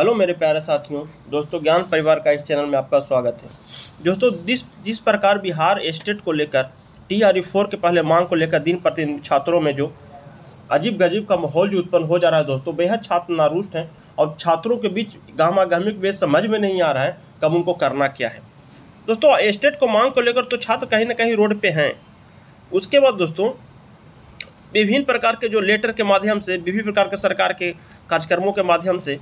Hello मेरे प्यारे साथियों, दोस्तों ज्ञान परिवार का इस चैनल में आपका स्वागत है। दोस्तों जिस प्रकार बिहार स्टेट को लेकर TRE-4 के पहले मांग को लेकर दिन प्रतिदिन छात्रों में जो अजीब गजीब का माहौल जो उत्पन्न हो जा रहा है दोस्तों, बेहद छात्र नारुष्ट हैं और छात्रों के बीच गाहमा-गहमी के समझ में नहीं आ रहा है कब उनको करना क्या है। दोस्तों स्टेट को मांग को लेकर तो छात्र कहीं ना कहीं रोड पे हैं। उसके बाद दोस्तों विभिन्न प्रकार के जो लेटर के माध्यम से, विभिन्न प्रकार के सरकार के कार्यक्रमों के माध्यम से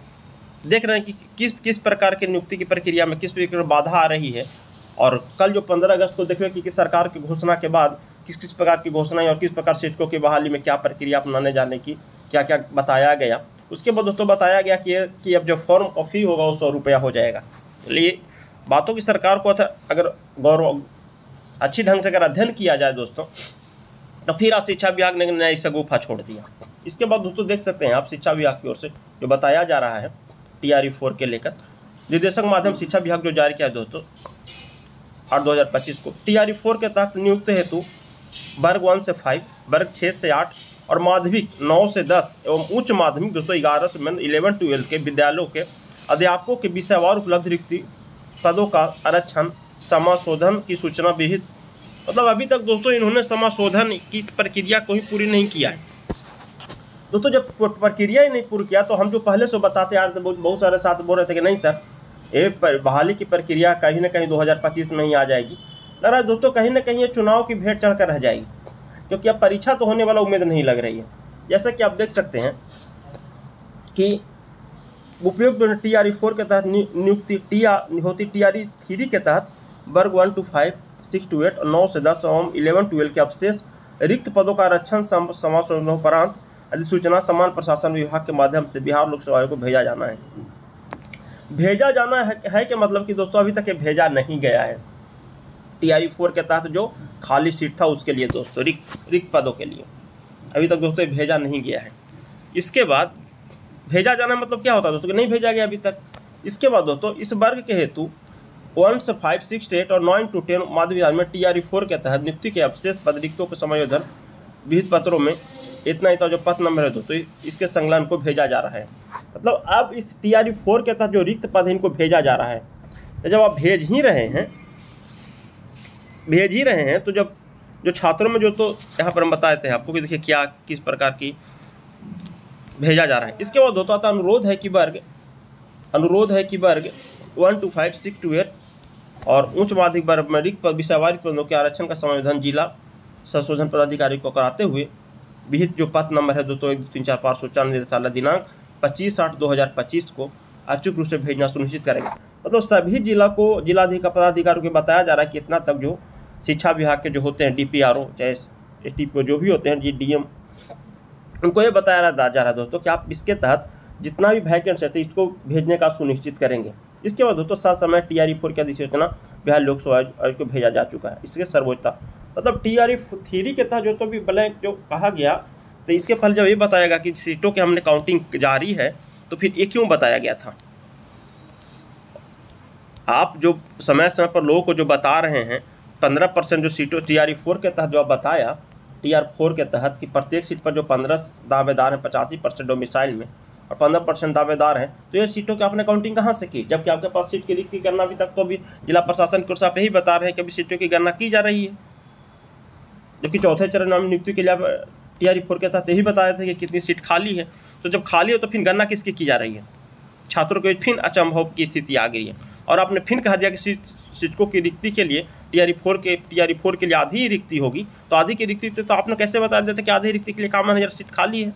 देख रहे हैं कि किस प्रकार की नियुक्ति की प्रक्रिया में किस प्रकार बाधा आ रही है। और कल जो 15 अगस्त को देखें कि सरकार की घोषणा के बाद किस प्रकार की घोषणाएं और किस प्रकार शिक्षकों की बहाली में क्या प्रक्रिया अपनाने जाने की क्या क्या बताया गया। उसके बाद दोस्तों बताया गया कि अब जो फॉर्म और फी होगा वो 100 रुपया हो जाएगा। इसलिए बातों की सरकार को अगर गौरव अच्छी ढंग से अगर अध्ययन किया जाए दोस्तों, तो फिर आज शिक्षा विभाग ने नया इसे गुफा छोड़ दिया। इसके बाद दोस्तों देख सकते हैं आप शिक्षा विभाग की ओर से जो बताया जा रहा है TRE-4 के लेकर निर्देशक माध्यम शिक्षा विभाग जो जारी किया है दोस्तों 8/2025 को TRE-4 के तहत नियुक्त हेतु वर्ग 1 से 5, वर्ग 6 से 8 और माध्यमिक 9 से 10 एवं उच्च माध्यमिक दोस्तों 11 से 11-12 के विद्यालयों के अध्यापकों के विषयवार उपलब्ध रिक्ति पदों का आरक्षण समाशोधन की सूचना विहित। मतलब अभी तक दोस्तों इन्होंने समाशोधन की प्रक्रिया को ही पूरी नहीं किया है। दोस्तों जब प्रक्रिया ही नहीं पूरी किया तो हम जो पहले से बताते आ रहे थे, बहुत सारे साथ बोल रहे थे कि नहीं सर ये बहाली की प्रक्रिया कहीं ना कहीं 2025 में ही आ जाएगी। लग रहा है दोस्तों कहीं ना कहीं ये चुनाव की भेंट चढ़ कर रह जाएगी, क्योंकि अब परीक्षा तो होने वाला उम्मीद नहीं लग रही है। जैसा कि आप देख सकते हैं कि उपयुक्त TRE-4 के तहत नियुक्ति होती TRE-3 के तहत वर्ग 1 to 5, 6 to 8 और 9 से 10 एवं 11-12 के अवशेष रिक्त पदों का आरक्षण समाशोधनोपरांत अधिसूचना समान प्रशासन विभाग के माध्यम से बिहार लोक सेवा आयोग को भेजा जाना है। भेजा जाना है कि मतलब कि दोस्तों अभी तक ये भेजा नहीं गया है। TRE-4 के तहत जो खाली सीट था उसके लिए दोस्तों रिक्त पदों के लिए अभी तक दोस्तों ये भेजा नहीं गया है। इसके बाद भेजा जाना मतलब क्या होता है दोस्तों कि नहीं भेजा गया अभी तक। इसके बाद दोस्तों इस वर्ग के हेतु 1 से 5, 6 to 8 और 9 to 10 माध्यमिक में TRE-4 के तहत नियुक्ति के अवशेष पद रिक्तों के समायोजन विहित पत्रों में इतना जो पद नंबर है दोस्तों इसके संकलन को भेजा जा रहा है। मतलब अब इस TRE-4 के तहत जो रिक्त पद है इनको भेजा जा रहा है। तो जब आप भेज ही रहे हैं तो जब जो छात्रों में जो तो यहाँ पर हम बताए थे आपको कि देखिए क्या किस प्रकार की भेजा जा रहा है। इसके बाद दोस्तों आता अनुरोध है कि वर्ग 1 to 5, 6 to 8 और उच्च माध्यमिक वर्ग में रिक्त विषयवार पदों के आरक्षण का संशोधन जिला संशोधन पदाधिकारी को कराते हुए विहित जो पद नंबर है दोस्तों 1, 2, 3, 4, 5 6 निर्देशालय दिनांक 25/8/2025 को अचूक रूप से भेजना सुनिश्चित करेगा। मतलब सभी जिलाधिकारी पदाधिकारियों को बताया जा रहा है कि इतना तक जो शिक्षा विभाग के जो होते हैं DPRO चाहे STPO जो भी होते हैं DM उनको ये बताया जा रहा है दोस्तों कि आप इसके तहत जितना भी वैकेंसी है इसको भेजने का सुनिश्चित करेंगे। इसके बाद दोस्तों साथ समय TRE-4 की अधिसूचना बिहार लोक सेवा आयोग को भेजा जा चुका है। इसके सर्वोच्चता मतलब TRE-3 के तहत जो तो भी ब्लैंक जो कहा गया, तो इसके पहले जब ये बताएगा कि सीटों के हमने काउंटिंग जारी है तो फिर ये क्यों बताया गया था। आप जो समय समय पर लोगों को जो बता रहे हैं 15% जो सीटों TRE-4 के तहत जो आप बताया TRE-4 के तहत कि प्रत्येक सीट पर जो 15 दावेदार हैं 85% डोमिसाइल में और 15% दावेदार हैं, तो ये सीटों की आपने काउंटिंग कहाँ से की जबकि आपके पास सीट की रिक्ति गणना अभी तक तो अभी जिला प्रशासन की ओर से आप यही बता रहे हैं कि अभी सीटों की गणना की जा रही है। जबकि चौथे चरण में नियुक्ति के लिए आप TRE-4 के तहत यही बताए थे कि कितनी सीट खाली है। तो जब खाली हो तो फिर गणना किसकी की जा रही है। छात्रों को फिर अचंभव की स्थिति आ गई है और आपने फिर कहा दिया कि शिक्षकों की रिक्ति के लिए TRE-4 के लिए आधी ही रिक्ति होगी। तो आधी की रिक्ति तो आपने कैसे बता दिया था कि आधी रिक्ति के लिए 51,000 सीट खाली है।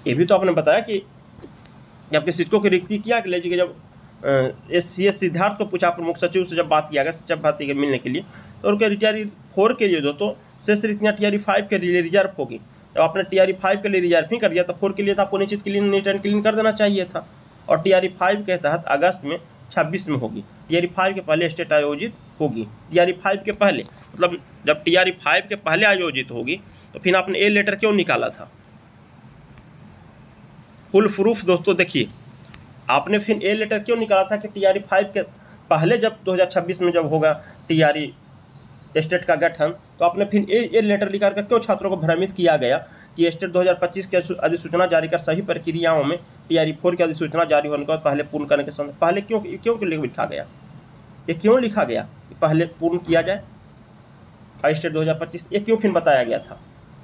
ये भी तो आपने बताया कि आपके शिक्षकों की रिक्ति क्या ले कि जब SCS सिद्धार्थ को पूछा प्रमुख सचिव से जब बात किया गया शिक्षक भर्ती के मिलने के लिए, तो उनके TRE-4 के लिए दोस्तों शेष रिक्तियाँ TRE-5 के लिए रिजर्व होगी। जब आपने TRE-5 के लिए रिजर्व ही कर दिया तो 4 के लिए तो आपको निश्चित क्लीन कर देना चाहिए था। और TRE-5 के तहत अगस्त में 26 में होगी। TRE-5 के पहले स्टेट आयोजित होगी। TRE-5 के पहले मतलब जब TRE-5 के पहले आयोजित होगी तो फिर आपने ए लेटर क्यों निकाला था। फुल प्रूफ दोस्तों देखिए आपने फिर ए लेटर क्यों निकाला था कि TRE-5 के पहले जब 2026 में जब होगा TRE स्टेट का गठन, तो आपने फिर ए लेटर निकाल कर क्यों छात्रों को भ्रमित किया गया कि स्टेट 2025 की अधिसूचना जारी कर सभी प्रक्रियाओं में TRE-4 की अधिसूचना जारी होने के बाद पहले पूर्ण करने के संबंध पहले क्यों लिखा गया, ये क्यों लिखा गया कि पहले पूर्ण किया जाए स्टेट 2025, ये क्यों फिर बताया गया था।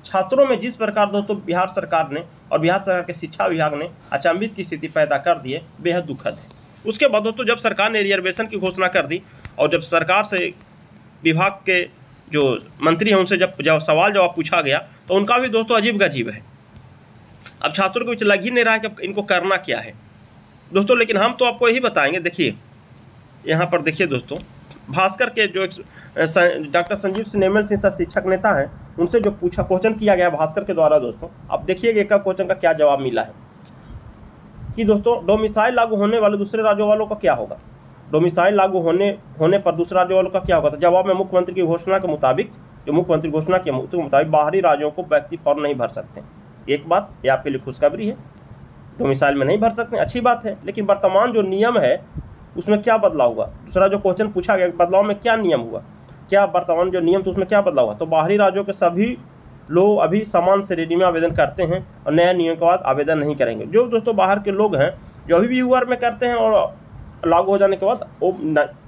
छात्रों में जिस प्रकार दोस्तों बिहार सरकार ने और बिहार सरकार के शिक्षा विभाग ने अचंभित की स्थिति पैदा कर दी है, बेहद दुखद है। उसके बाद दोस्तों जब सरकार ने रिजर्वेशन की घोषणा कर दी और जब सरकार से विभाग के जो मंत्री हैं उनसे जब सवाल जवाब पूछा गया तो उनका भी दोस्तों अजीब गजीब है। अब छात्रों के बीच लग ही नहीं रहा है कि इनको करना क्या है दोस्तों, लेकिन हम तो आपको यही बताएंगे। देखिए यहाँ पर देखिए दोस्तों, भास्कर के जो डॉक्टर संजीव नेमल सिंह शिक्षक नेता हैं उनसे जो पूछा क्वेश्चन किया गया भास्कर के द्वारा दोस्तों, आप देखिएगा एक क्वेश्चन का क्या जवाब मिला है कि दोस्तों डोमिसाइल लागू होने वाले दूसरे राज्यों वालों का क्या होगा, डोमिसाइल लागू होने पर दूसरे राज्यों वालों का क्या होगा। तो जवाब में मुख्यमंत्री की घोषणा के मुताबिक, जो मुख्यमंत्री घोषणा के मुताबिक बाहरी राज्यों को व्यक्ति फॉर्म नहीं भर सकते। एक बात ये आपके लिए खुशखबरी है, डोमिसाइल में नहीं भर सकते, अच्छी बात है। लेकिन वर्तमान जो नियम है उसमें क्या बदलाव हुआ, दूसरा जो क्वेश्चन पूछा गया बदलाव में क्या नियम हुआ, क्या वर्तमान जो नियम तो उसमें क्या बदलाव हुआ। तो बाहरी राज्यों के सभी लोग अभी समान श्रेणी में आवेदन करते हैं और नया नियम के बाद आवेदन नहीं करेंगे। जो दोस्तों बाहर के लोग हैं जो अभी भी UR में करते हैं और लागू हो जाने के बाद वो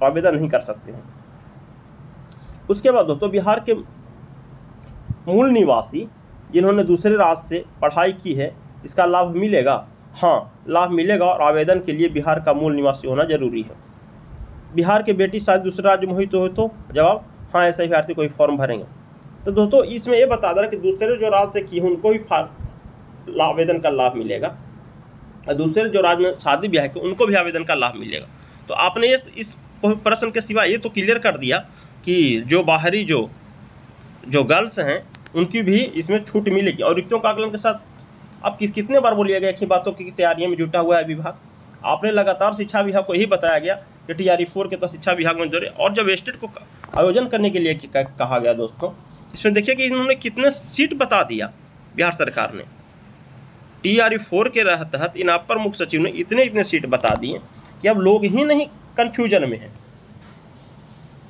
आवेदन नहीं कर सकते हैं। उसके बाद दोस्तों बिहार के मूल निवासी जिन्होंने दूसरे राज्य से पढ़ाई की है इसका लाभ मिलेगा। हाँ, लाभ मिलेगा और आवेदन के लिए बिहार का मूल निवासी होना जरूरी है। बिहार के बेटी शायद दूसरे राज्य में हुई तो जवाब हाँ, ऐसे अभ्यर्थी कोई फॉर्म भरेंगे। तो दोस्तों इसमें ये बता दे रहा है कि दूसरे जो राज्य से की है उनको भी आवेदन का लाभ मिलेगा और दूसरे जो राज्य में शादी ब्याह के उनको भी आवेदन का लाभ मिलेगा। तो आपने ये इस प्रश्न के सिवा ये तो क्लियर कर दिया कि जो बाहरी जो गर्ल्स हैं उनकी भी इसमें छूट मिलेगी। और रिक्तियों का आकलन के साथ अब कितने बार बोलिएगा एक ही बातों की तैयारियों में जुटा हुआ है विभाग। आपने लगातार शिक्षा विभाग को यही बताया गया कि TRE-4 के तहत शिक्षा विभाग में जोड़े। और जब स्टेट को आयोजन करने के लिए कहा गया दोस्तों, इसमें देखिए कि इन्होंने कितने सीट बता दिया बिहार सरकार ने। TRE-4 के तहत इन अपर मुख्य सचिव ने इतने सीट बता दिए कि अब लोग ही नहीं कन्फ्यूजन में हैं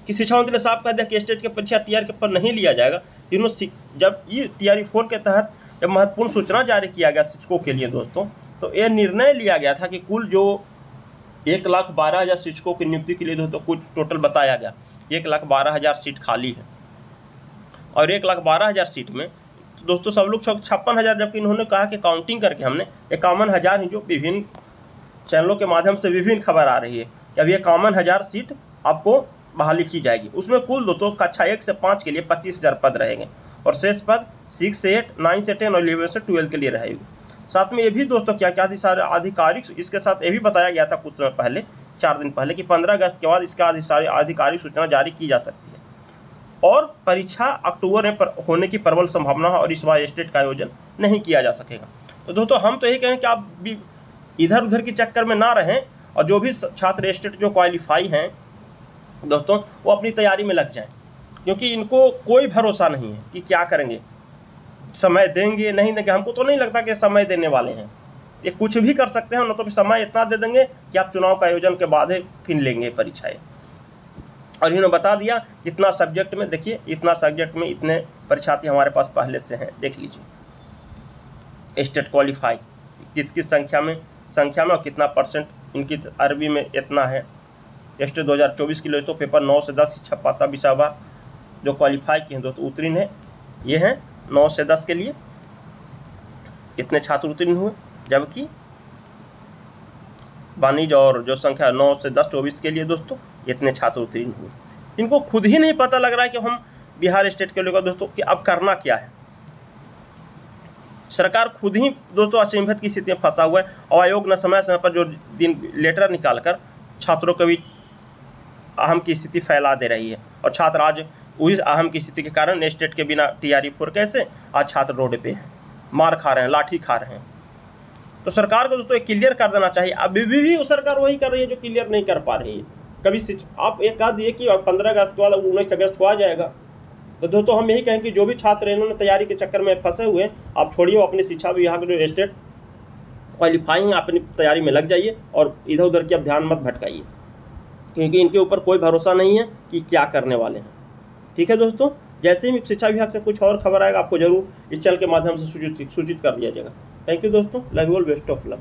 कि शिक्षा मंत्री ने साफ कह दिया कि स्टेट की परीक्षा TR के पर नहीं लिया जाएगा। इन्होंने जब ये TRE-4 के तहत जब महत्वपूर्ण सूचना जारी किया गया शिक्षकों के लिए दोस्तों, तो यह निर्णय लिया गया था कि कुल जो 1,12,000 शिक्षकों की नियुक्ति के लिए दोस्तों कुछ टोटल बताया गया 1,12,000 सीट खाली है। और 1,12,000 सीट में दोस्तों सब लोग 56,000, जबकि इन्होंने कहा कि काउंटिंग करके हमने 51,000 ही, जो विभिन्न चैनलों के माध्यम से विभिन्न खबर आ रही है कि अभी 51,000 सीट आपको बहाली की जाएगी। उसमें कुल दोस्तों कक्षा 1 से 5 के लिए 25,000 पद रहेंगे और शेष पद 6 से 8, 9 से 10 और 11 से 12 के लिए रहेगी। साथ में ये भी दोस्तों क्या सारे आधिकारिक इसके साथ ये भी बताया गया था कुछ समय पहले, 4 दिन पहले, कि 15 अगस्त के बाद इसका आधिकारिक सूचना जारी की जा सकती है। और परीक्षा अक्टूबर में होने की प्रबल संभावना है और इस बार स्टेट का आयोजन नहीं किया जा सकेगा। तो दोस्तों हम तो यही कहें कि आप भी इधर उधर के चक्कर में ना रहें और जो भी छात्र स्टेट जो क्वालिफाई हैं दोस्तों वो अपनी तैयारी में लग जाएं, क्योंकि इनको कोई भरोसा नहीं है कि क्या करेंगे, समय देंगे नहीं देंगे। हमको तो नहीं लगता कि समय देने वाले हैं, ये कुछ भी कर सकते हैं, न तो समय इतना दे देंगे कि आप चुनाव का आयोजन के बाद फिर लेंगे परीक्षाएं। और इन्होंने बता दिया कितना सब्जेक्ट में, देखिए इतना सब्जेक्ट में इतने परीक्षार्थी हमारे पास पहले से हैं, देख लीजिए स्टेट क्वालिफाई किस संख्या में और कितना % इनकी अरबी में इतना है। स्टेट 2024 के लिए तो पेपर 9 से 10 छपा था विषयवार, जो क्वालिफाई किए हैं दोस्तों उत्तीर्ण है ये हैं 9 से 10 के लिए इतने छात्र उत्तीर्ण हुए, जबकि वाणिज्य और जो संख्या 9 से 10 24 के लिए दोस्तों इतने छात्र उत्तीर्ण हुए। इनको खुद ही नहीं पता लग रहा है कि हम बिहार स्टेट के लेकर दोस्तों कि अब करना क्या है। सरकार खुद ही दोस्तों अचंभित की स्थिति में फंसा हुआ है और आयोग न समय समय पर जो लेटर निकालकर छात्रों को भी अहम की स्थिति फैला दे रही है। और छात्र आज उस अहम की स्थिति के कारण स्टेट के बिना TRE-4 कैसे आज छात्र रोड पे हैं, मार खा रहे हैं, लाठी खा रहे हैं। तो सरकार को दोस्तों क्लियर कर देना चाहिए। अभी भी सरकार वही कर रही है जो क्लियर नहीं कर पा रही है। कभी आप एक कह दिए कि 15 अगस्त के बाद 19 अगस्त को आ जाएगा, तो दोस्तों हम यही कहें कि जो भी छात्र इन्होंने तैयारी के चक्कर में फंसे हुए हैं, आप छोड़िए, वो अपनी शिक्षा विभाग जो स्टेट क्वालिफाइंग अपनी तैयारी में लग जाइए और इधर उधर की अब ध्यान मत भटकाइए, क्योंकि इनके ऊपर कोई भरोसा नहीं है कि क्या करने वाले हैं। ठीक है दोस्तों, जैसे ही शिक्षा विभाग से कुछ और खबर आएगा आपको जरूर इस चैनल के माध्यम से सूचित कर दिया जाएगा। थैंक यू दोस्तों, love you all, best of luck.